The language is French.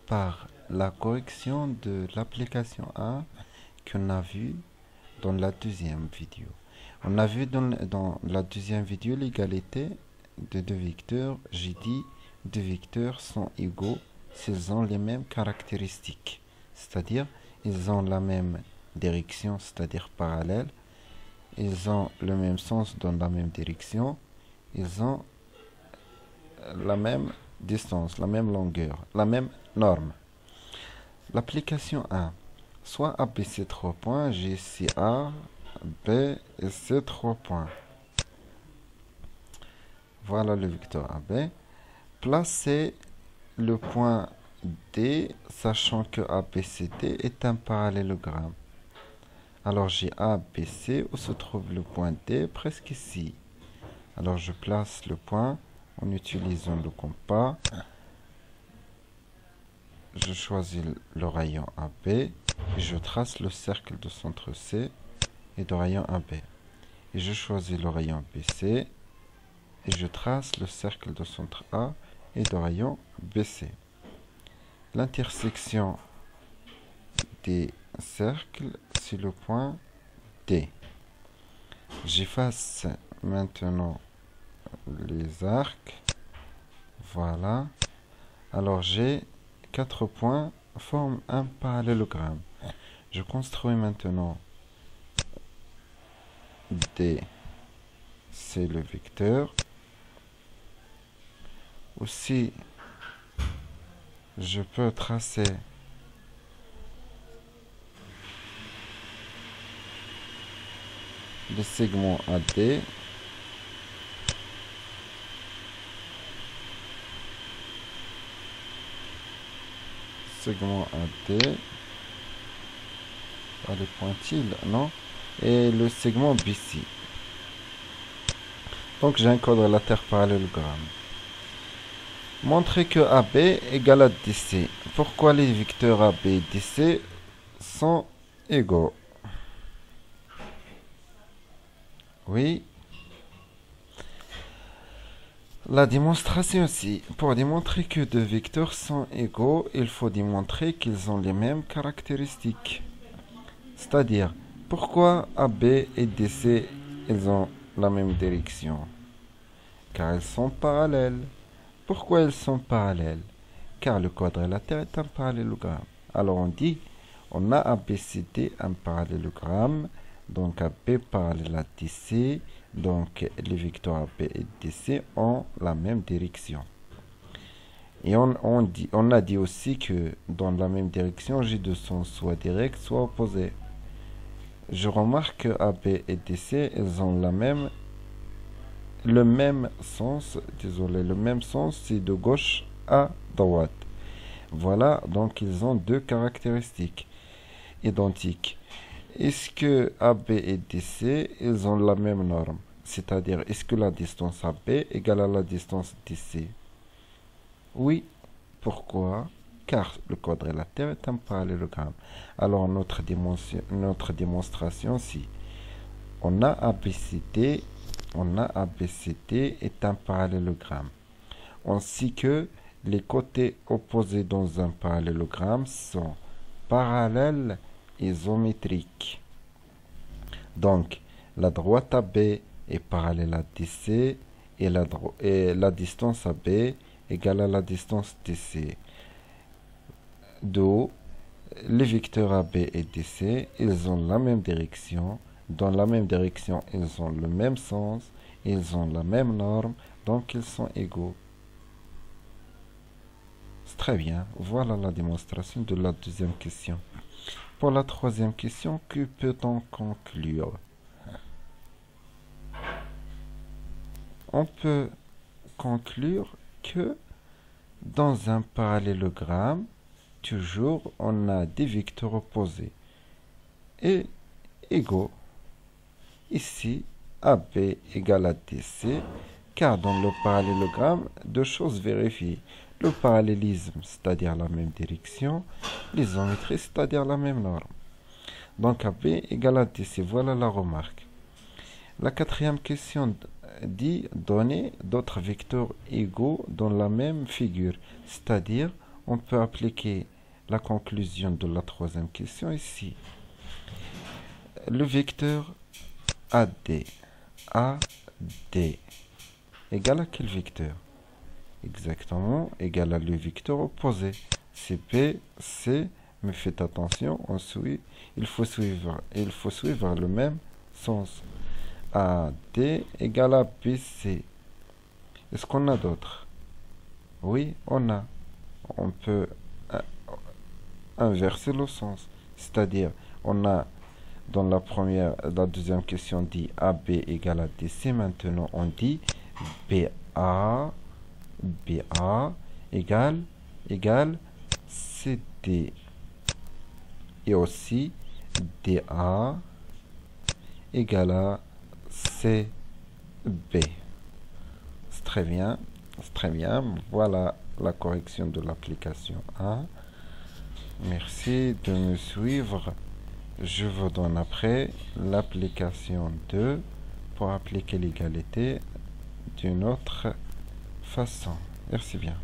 par la correction de l'application 1 qu'on a vu dans la deuxième vidéo. On a vu dans la deuxième vidéo l'égalité de deux vecteurs. J'ai dit deux vecteurs sont égaux s'ils ont les mêmes caractéristiques, c'est-à-dire ils ont la même direction, c'est-à-dire parallèle, ils ont le même sens dans la même direction, ils ont la même distance, la même longueur, la même norme. L'application 1, soit AB c'est 3 points, j'ai ici A, B et C 3 points. Voilà le vecteur AB. Placez le point D, sachant que ABCD est un parallélogramme. Alors j'ai ABC, où se trouve le point D, presque ici. Alors je place le point en utilisant le compas. Je choisis le rayon AB et je trace le cercle de centre C et de rayon AB. Et je choisis le rayon BC et je trace le cercle de centre A et de rayon BC. L'intersection des cercles, c'est le point D. J'efface maintenant les arcs. Voilà. Alors j'ai 4 points forment un parallélogramme. Je construis maintenant D, c'est le vecteur. Aussi, je peux tracer le segment AD. Segment AD. Pas les pointils, non? Et le segment BC. Donc j'ai un quadrilatère parallélogramme. Montrer que AB égale à DC. Pourquoi les vecteurs AB et DC sont égaux? Oui. La démonstration aussi. Pour démontrer que deux vecteurs sont égaux, il faut démontrer qu'ils ont les mêmes caractéristiques. C'est-à-dire, pourquoi AB et DC, ils ont la même direction? Car ils sont parallèles. Pourquoi ils sont parallèles? Car le quadrilatère est un parallélogramme. Alors on dit, on a ABCD un parallélogramme, donc AB parallèle à DC, donc les vecteurs AB et DC ont la même direction. Et on a dit aussi que dans la même direction, j'ai deux sens soit directs, soit opposés. Je remarque que AB et DC, ils ont le même sens, désolé, le même sens, c'est de gauche à droite. Voilà, donc ils ont deux caractéristiques identiques. Est-ce que AB et DC, ils ont la même norme? C'est-à-dire, est-ce que la distance AB égale à la distance DC? Oui. Pourquoi? Car le quadrilatère est un parallélogramme. Alors, notre démonstration, si on a ABCD est un parallélogramme. On sait que les côtés opposés dans un parallélogramme sont parallèles isométriques. Donc, la droite AB est parallèle à DC et la distance AB égale à la distance DC. D'où les vecteurs AB et DC, ils ont la même direction. Dans la même direction, ils ont le même sens, ils ont la même norme, donc ils sont égaux. C'est très bien. Voilà la démonstration de la deuxième question. Pour la troisième question, que peut-on conclure? On peut conclure que dans un parallélogramme, toujours on a des vecteurs opposés et égaux. Ici, AB égale à DC, car dans le parallélogramme, deux choses vérifiées. Le parallélisme, c'est-à-dire la même direction, l'isométrie, c'est-à-dire la même norme. Donc AB égale à DC, voilà la remarque. La quatrième question dit donner d'autres vecteurs égaux dans la même figure, c'est-à-dire On peut appliquer la conclusion de la troisième question ici. Le vecteur AD, AD, égale à quel vecteur? Exactement, égale à le vecteur opposé. CP, C, mais faites attention, il faut suivre le même sens. AD égale à BC. Est-ce qu'on a d'autres? Oui, on a. On peut inverser le sens. C'est-à-dire, on a dans la deuxième question dit AB égale à DC. Maintenant, on dit BA égale CD. Et aussi DA égale à CB. C'est très bien. C'est très bien. Voilà la correction de l'application 1. Merci de me suivre. Je vous donne après l'application 2 pour appliquer l'égalité d'une autre façon. Merci bien.